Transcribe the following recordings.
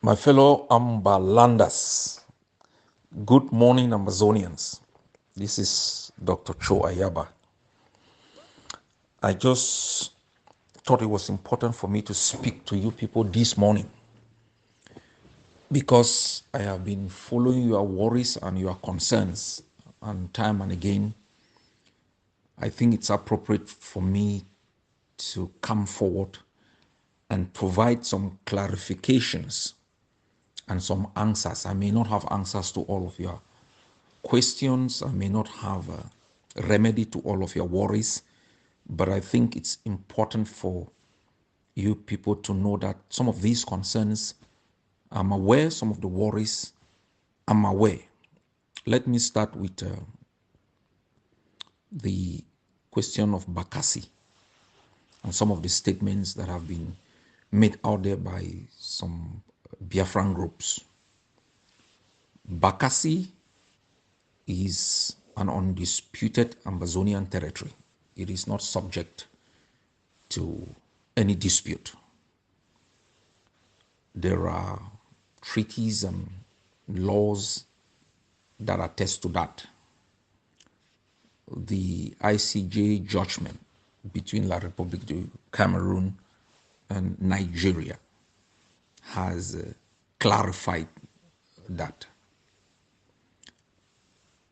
My fellow Ambalanders, good morning, Ambazonians. This is Dr. Cho Ayaba. I just thought it was important for me to speak to you people this morning because I have been following your worries and your concerns, and time and again, I think it's appropriate for me to come forward and provide some clarifications and some answers. I may not have answers to all of your questions. I may not have a remedy to all of your worries, but I think it's important for you people to know that some of these concerns, I'm aware, some of the worries, I'm aware. Let me start with the question of Bakassi and some of the statements that have been made out there by some Biafran groups. Bakassi is an undisputed Ambazonian territory. It is not subject to any dispute. There are treaties and laws that attest to that. The ICJ judgment between La République du Cameroon and Nigeria has clarified that.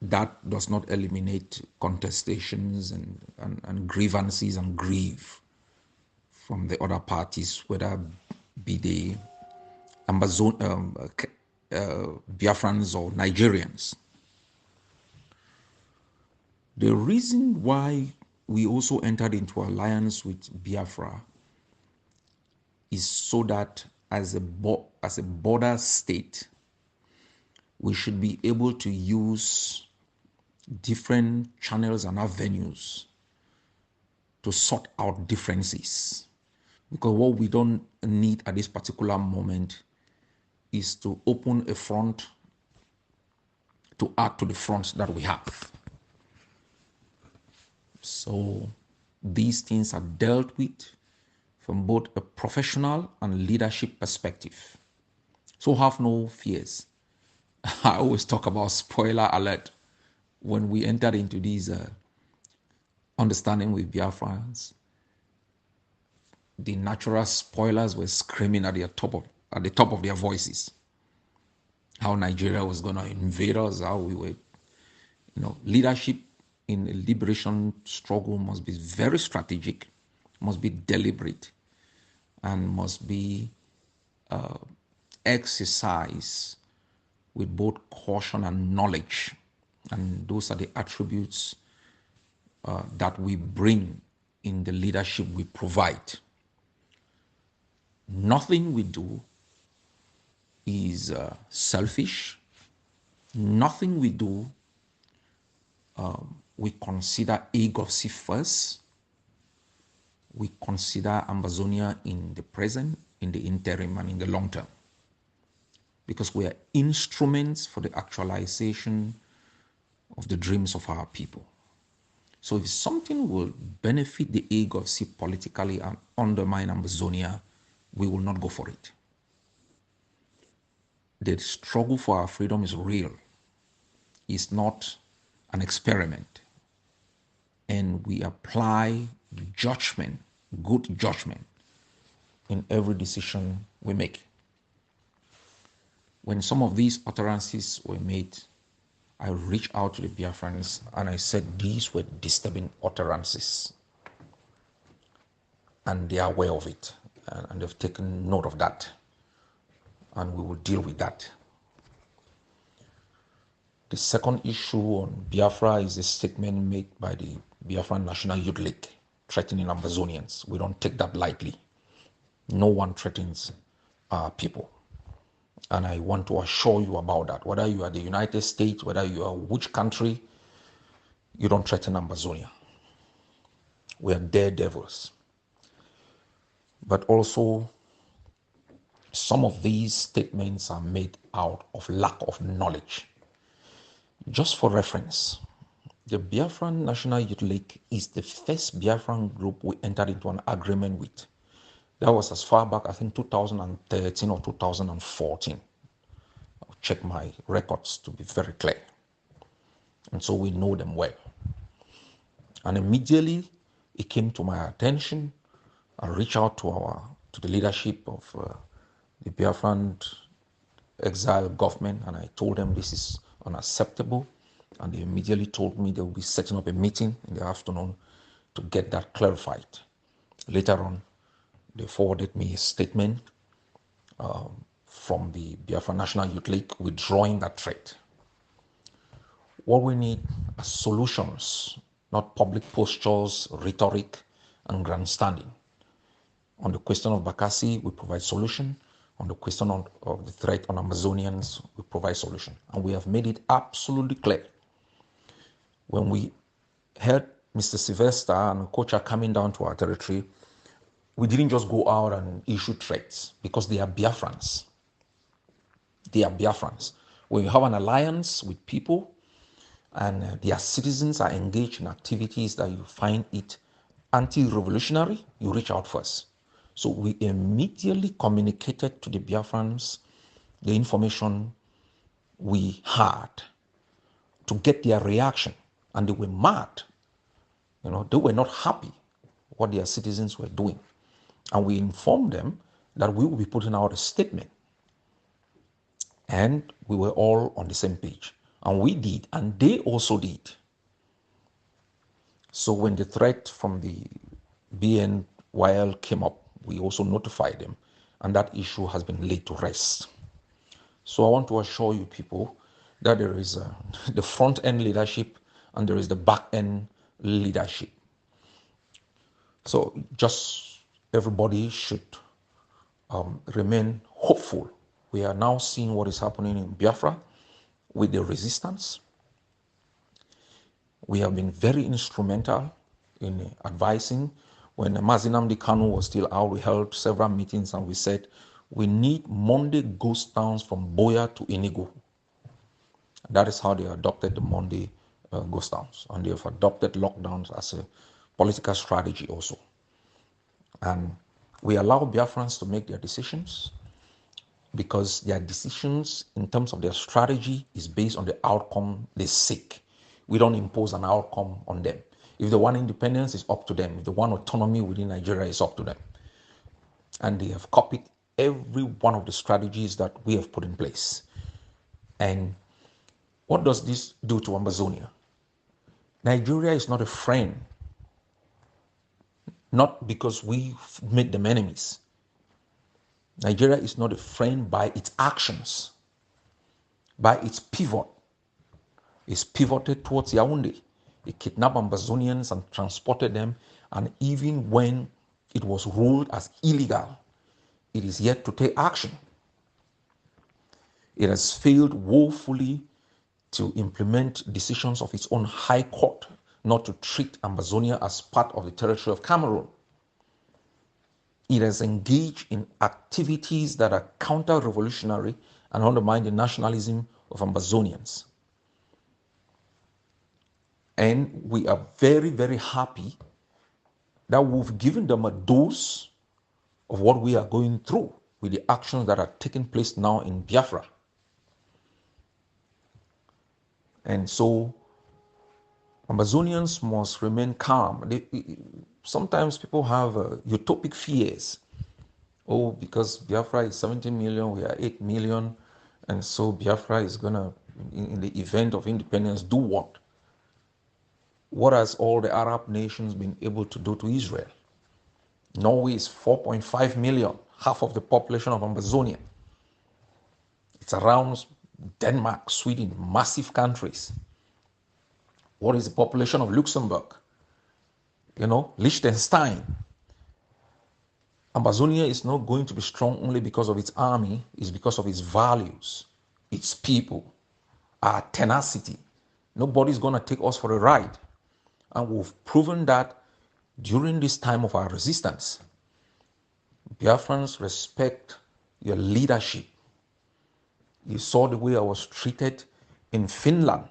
That does not eliminate contestations and grievances and grief from the other parties, whether be they Biafrans or Nigerians. The reason why we also entered into alliance with Biafra is so that as a border state, we should be able to use different channels and avenues to sort out differences. Because what we don't need at this particular moment is to open a front to add to the fronts that we have. So these things are dealt with from both a professional and leadership perspective. So have no fears. I always talk about spoiler alert. When we entered into these understanding with Biafrans, the natural spoilers were screaming at the top of their voices. How Nigeria was going to invade us, how we were, leadership in a liberation struggle must be very strategic, must be deliberate, and must be exercised with both caution and knowledge. And those are the attributes that we bring in the leadership we provide. Nothing we do is selfish. Nothing we do we consider agency first. We consider Ambazonia in the present, in the interim, and in the long term. Because we are instruments for the actualization of the dreams of our people. So if something will benefit the agency politically and undermine Ambazonia, we will not go for it. The struggle for our freedom is real. It's not an experiment. And we apply judgment, good judgment, in every decision we make. When some of these utterances were made, I reached out to the Biafrans and I said these were disturbing utterances. And they are aware of it. And they've taken note of that. And we will deal with that. The second issue on Biafra is a statement made by the Biafran National Youth League threatening Ambazonians. We don't take that lightly. No one threatens our people. And I want to assure you about that. Whether you are the United States, whether you are which country, you don't threaten Ambazonia. We are daredevils. But also, some of these statements are made out of lack of knowledge. Just for reference, the Biafran National Youth League is the first Biafran group we entered into an agreement with. That was as far back, I think, 2013 or 2014. I'll check my records to be very clear. And so we know them well. And immediately it came to my attention. I reached out to the leadership of the Biafran exile government, and I told them this is unacceptable. And they immediately told me they will be setting up a meeting in the afternoon to get that clarified. Later on, they forwarded me a statement from the Biafra National Youth League withdrawing that threat. What we need are solutions, not public postures, rhetoric, and grandstanding. On the question of Bakassi, we provide solution. On the question of the threat on Ambazonians, we provide solution. And we have made it absolutely clear. When we heard Mr. Sylvester and Kocha coming down to our territory, we didn't just go out and issue threats because they are Biafrans. They are Biafrans. When you have an alliance with people and their citizens are engaged in activities that you find it anti-revolutionary, you reach out first. So we immediately communicated to the Biafrans the information we had to get their reaction. And they were mad. They were not happy what their citizens were doing. And we informed them that we will be putting out a statement. And we were all on the same page. And we did, and they also did. So when the threat from the BNYL came up, we also notified them, and that issue has been laid to rest. So I want to assure you people that there is the front-end leadership and there is the back-end leadership. So just everybody should remain hopeful. We are now seeing what is happening in Biafra with the resistance. We have been very instrumental in advising. When Mazi Nnamdi Kanu was still out, we held several meetings and we said, we need Monday ghost towns from Boya to Enugu. That is how they adopted the Monday ghost towns. And they have adopted lockdowns as a political strategy also. And we allow Biafrans to make their decisions because their decisions in terms of their strategy is based on the outcome they seek. We don't impose an outcome on them. If they want independence, it's up to them. If they want autonomy within Nigeria, it's up to them. And they have copied every one of the strategies that we have put in place. And what does this do to Ambazonia? Nigeria is not a friend, not because we've made them enemies. Nigeria is not a friend by its actions, by its pivot. It's pivoted towards Yaoundé. It kidnapped Ambazonians and transported them, and even when it was ruled as illegal, it is yet to take action. It has failed woefully to implement decisions of its own high court not to treat Ambazonia as part of the territory of Cameroon. It has engaged in activities that are counter-revolutionary and undermine the nationalism of Ambazonians. And we are very, very happy that we've given them a dose of what we are going through with the actions that are taking place now in Biafra. And so Ambazonians must remain calm. Sometimes people have utopic fears. Oh, because Biafra is 17 million, we are 8 million. And so Biafra is going to, in the event of independence, do what? What has all the Arab nations been able to do to Israel? Norway is 4.5 million, half of the population of Ambazonia. It's around Denmark, Sweden, massive countries. What is the population of Luxembourg? Liechtenstein. Ambazonia is not going to be strong only because of its army, it's because of its values, its people, our tenacity. Nobody's going to take us for a ride. And we've proven that during this time of our resistance. Biafrans respect your leadership. You saw the way I was treated in Finland,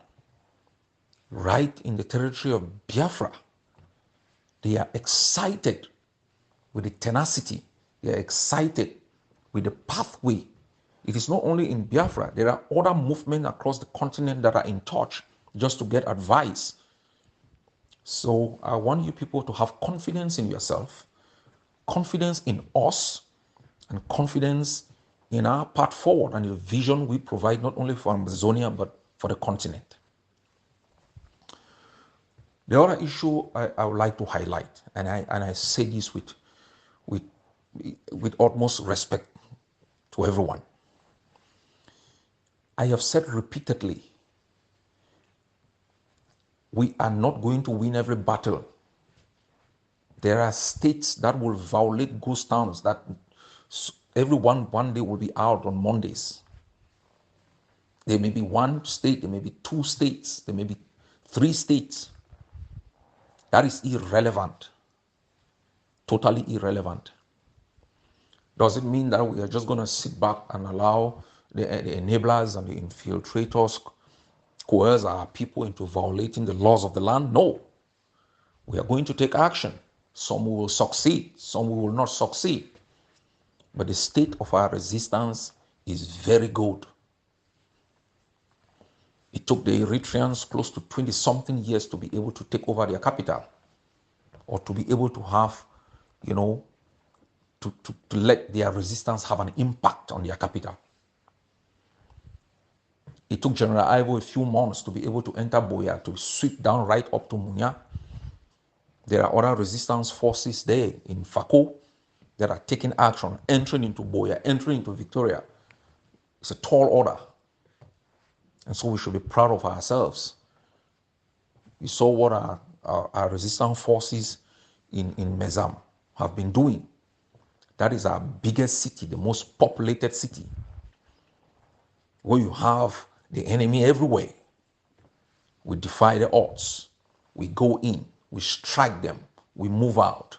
right in the territory of Biafra. They are excited with the tenacity They are excited with the pathway. It is not only in Biafra, there are other movements across the continent that are in touch just to get advice. So I want you people to have confidence in yourself, confidence in us, and confidence in our path forward and the vision we provide not only for Ambazonia but for the continent. The other issue I would like to highlight, and I say this with utmost respect to everyone. I have said repeatedly, we are not going to win every battle. There are states that will violate ghost towns that everyone one day will be out on Mondays. There may be one state, there may be two states, there may be three states. That is irrelevant. Totally irrelevant. Does it mean that we are just going to sit back and allow the enablers and the infiltrators coerce our people into violating the laws of the land? No. We are going to take action. Some will succeed, some will not succeed. But the state of our resistance is very good. It took the Eritreans close to 20-something years to be able to take over their capital, or to be able to have, to let their resistance have an impact on their capital. It took General Ivo a few months to be able to enter Boya, to sweep down right up to Munya. There are other resistance forces there in Fako that are taking action, entering into Boya, entering into Victoria. It's a tall order. And so we should be proud of ourselves. We saw what our resistance forces in Mezam have been doing. That is our biggest city, the most populated city, where you have the enemy everywhere. We defy the odds. We go in, we strike them, we move out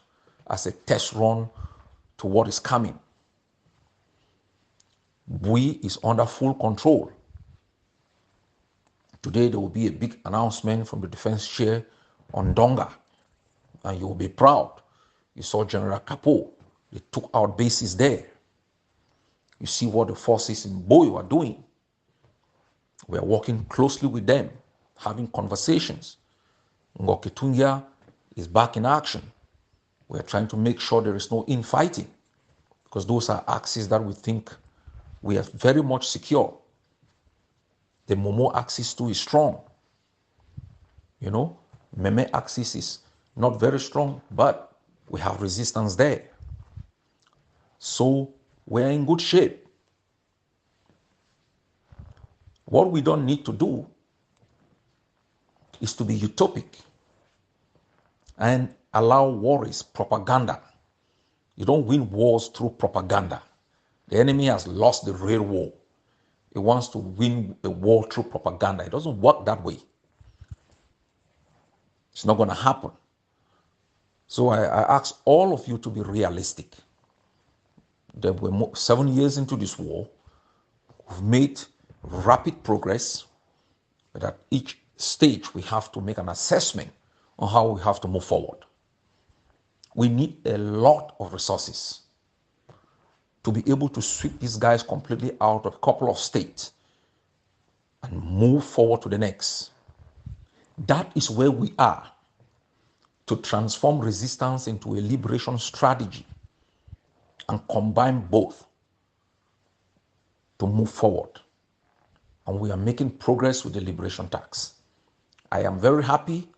as a test run to what is coming. Bui is under full control. Today there will be a big announcement from the defense chair on Donga, and you will be proud. You saw General Kapo, they took out bases there. You see what the forces in Boyo are doing. We are working closely with them, having conversations. Ngoketungia is back in action. We are trying to make sure there is no infighting, because those are axes that we think we are very much secure. The Momo axis too is strong. Meme axis is not very strong, but we have resistance there. So we're in good shape. What we don't need to do is to be utopic and allow worries, propaganda. You don't win wars through propaganda. The enemy has lost the real war. He wants to win the war through propaganda. It doesn't work that way. It's not going to happen. So I ask all of you to be realistic. That we're 7 years into this war. We've made rapid progress. But at each stage, we have to make an assessment on how we have to move forward. We need a lot of resources to be able to sweep these guys completely out of a couple of states and move forward to the next. That is where we are, to transform resistance into a liberation strategy and combine both to move forward. And we are making progress with the liberation tax. I am very happy.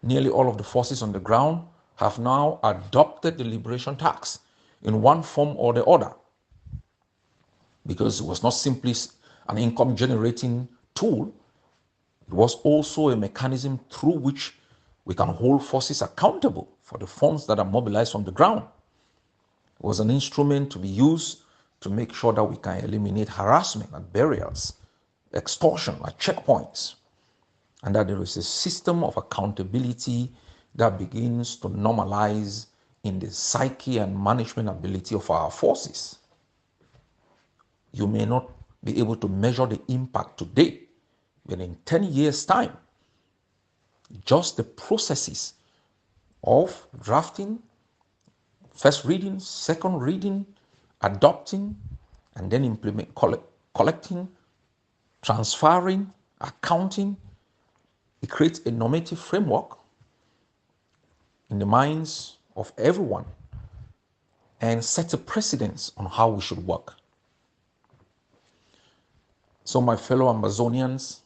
Nearly all of the forces on the ground have now adopted the liberation tax in one form or the other, because it was not simply an income generating tool. It was also a mechanism through which we can hold forces accountable for the funds that are mobilized from the ground. It was an instrument to be used to make sure that we can eliminate harassment and burials, extortion at checkpoints, and that there is a system of accountability that begins to normalize in the psyche and management ability of our forces. You may not be able to measure the impact today, but in 10 years' time, just the processes of drafting, First reading, second reading, adopting, and then collecting, transferring, accounting. It creates a normative framework in the minds of everyone and sets a precedence on how we should work. So, my fellow Ambazonians,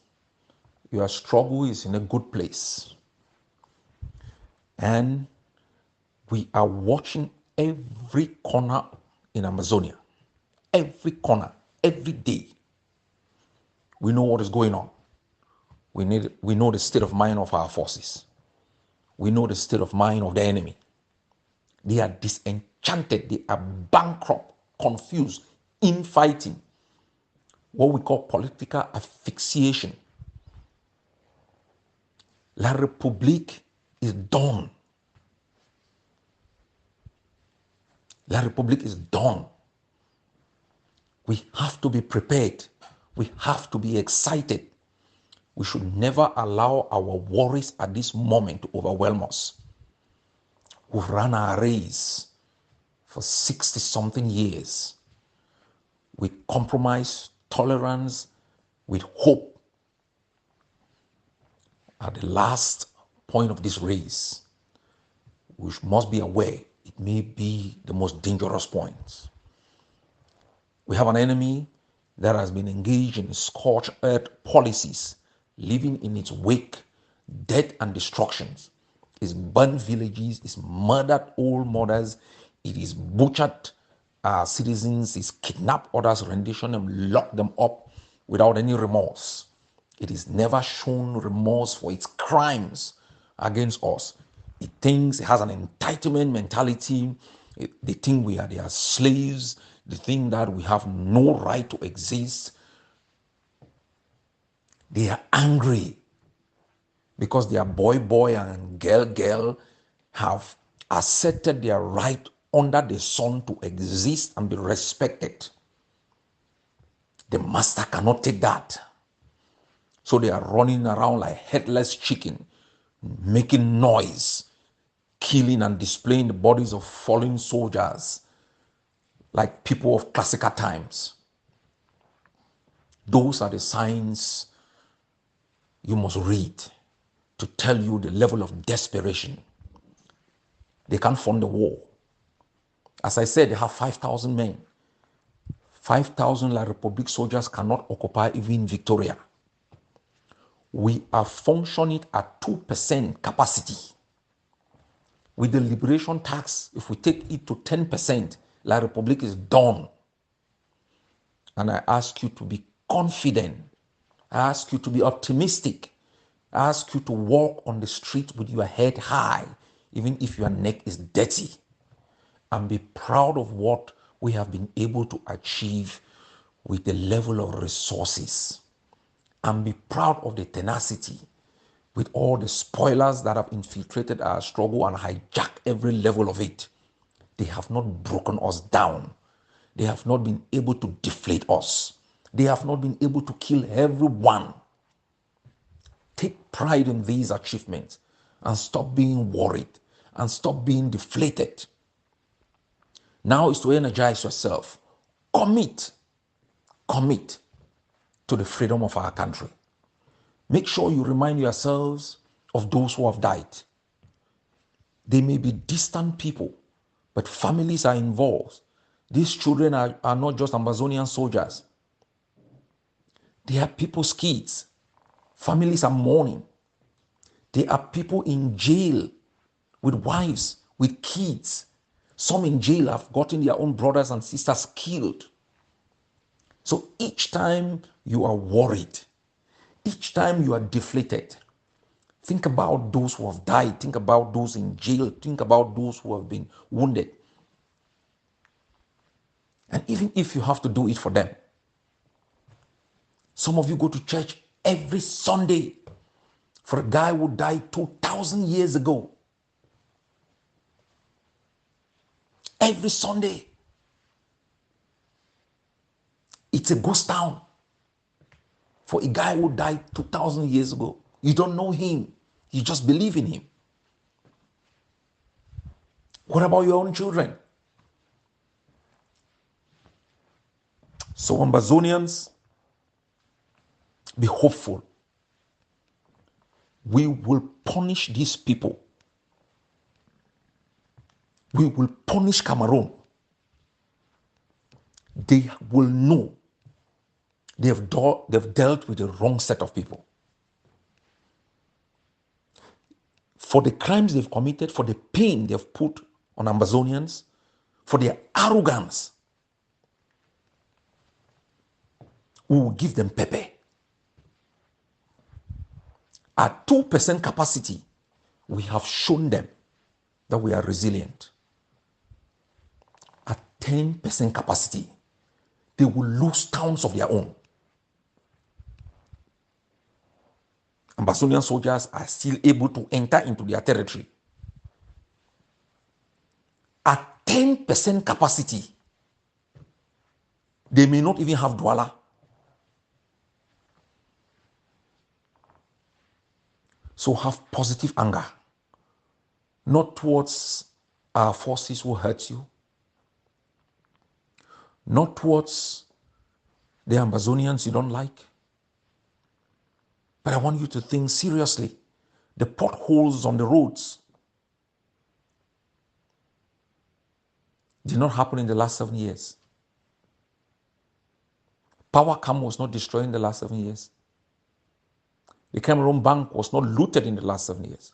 your struggle is in a good place. And we are watching every corner in Amazonia. Every corner, every day. We know what is going on. We know the state of mind of our forces. We know the state of mind of the enemy. They are disenchanted. They are bankrupt, confused, infighting. What we call political asphyxiation. La République is done. La République is done. We have to be prepared. We have to be excited. We should never allow our worries at this moment to overwhelm us. We've run our race for 60-something years with compromise, tolerance, with hope. At the last point of this race, we must be aware it may be the most dangerous point. We have an enemy that has been engaged in scorched earth policies, leaving in its wake death and destructions. It's burned villages, it's murdered old mothers, it is butchered citizens, it's kidnapped others, rendition them, locked them up without any remorse. It is never shown remorse for its crimes against us. It thinks it has an entitlement mentality. They think we are their slaves. They think that we have no right to exist. They are angry because their boy and girl have asserted their right under the sun to exist and be respected. The master cannot take that. So they are running around like headless chicken, making noise, killing and displaying the bodies of fallen soldiers like people of classical times. Those are the signs you must read to tell you the level of desperation. They can't fund the war. As I said, they have 5,000 men. 5,000 La République soldiers cannot occupy even Victoria. We are functioning at 2% capacity. With the liberation tax, if we take it to 10%, La République is done. And I ask you to be confident. I ask you to be optimistic. I ask you to walk on the street with your head high, even if your neck is dirty. And be proud of what we have been able to achieve with the level of resources. And be proud of the tenacity with all the spoilers that have infiltrated our struggle and hijacked every level of it. They have not broken us down. They have not been able to deflate us. They have not been able to kill everyone. Take pride in these achievements and stop being worried and stop being deflated. Now is to energize yourself. Commit to the freedom of our country. Make sure you remind yourselves of those who have died. They may be distant people, but families are involved. These children are not just Ambazonian soldiers. They are people's kids. Families are mourning. There are people in jail with wives, with kids. Some in jail have gotten their own brothers and sisters killed. So each time you are worried, each time you are deflated, think about those who have died. Think about those in jail. Think about those who have been wounded. And even if you have to do it for them, some of you go to church every Sunday for a guy who died 2,000 years ago. Every Sunday. It's a ghost town for a guy who died 2,000 years ago. You don't know him. You just believe in him. What about your own children? So Ambazonians, be hopeful. We will punish these people. We will punish Cameroon. They will know they've dealt with the wrong set of people. For the crimes they've committed, for the pain they've put on Ambazonians, for their arrogance, we will give them pepper. At 2% capacity, we have shown them that we are resilient. At 10% capacity, they will lose towns of their own. Ambazonian soldiers are still able to enter into their territory. At 10% capacity, they may not even have Douala. So have positive anger, not towards our forces who hurt you, not towards the Ambazonians you don't like. But I want you to think seriously. The potholes on the roads did not happen in the last 7 years. Power Cam was not destroyed in the last 7 years. The Cameroon Bank was not looted in the last 7 years.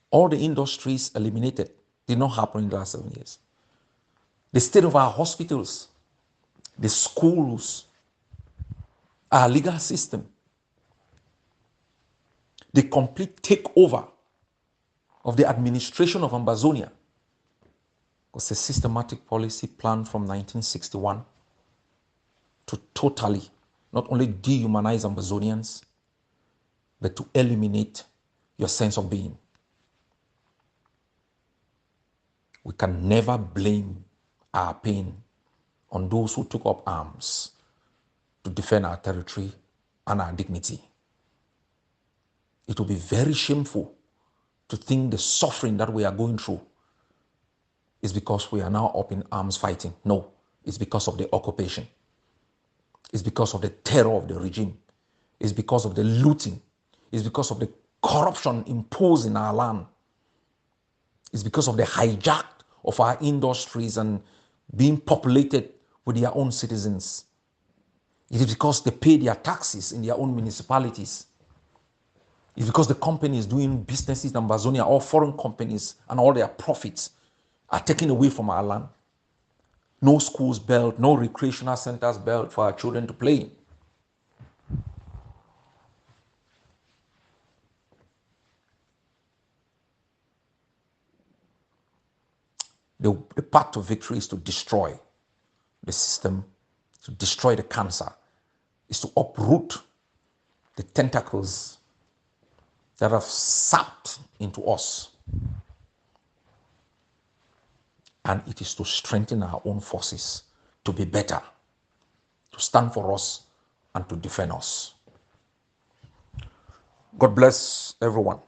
All the industries eliminated did not happen in the last 7 years. The state of our hospitals, the schools, our legal system, the complete takeover of the administration of Ambazonia was a systematic policy planned from 1961 to totally not only dehumanize Ambazonians, but to eliminate your sense of being. We can never blame our pain on those who took up arms to defend our territory and our dignity. It will be very shameful to think the suffering that we are going through is because we are now up in arms fighting. No, it's because of the occupation. It's because of the terror of the regime. It's because of the looting. It's because of the corruption imposed in our land. It's because of the hijack of our industries and being populated with their own citizens. It is because they pay their taxes in their own municipalities. It's because the companies doing businesses in Ambazonia, all foreign companies, and all their profits are taken away from our land. No schools built, no recreational centers built for our children to play in. The path to victory is to destroy the system, to destroy the cancer, is to uproot the tentacles that have sapped into us. And it is to strengthen our own forces, to be better, to stand for us and to defend us. God bless everyone.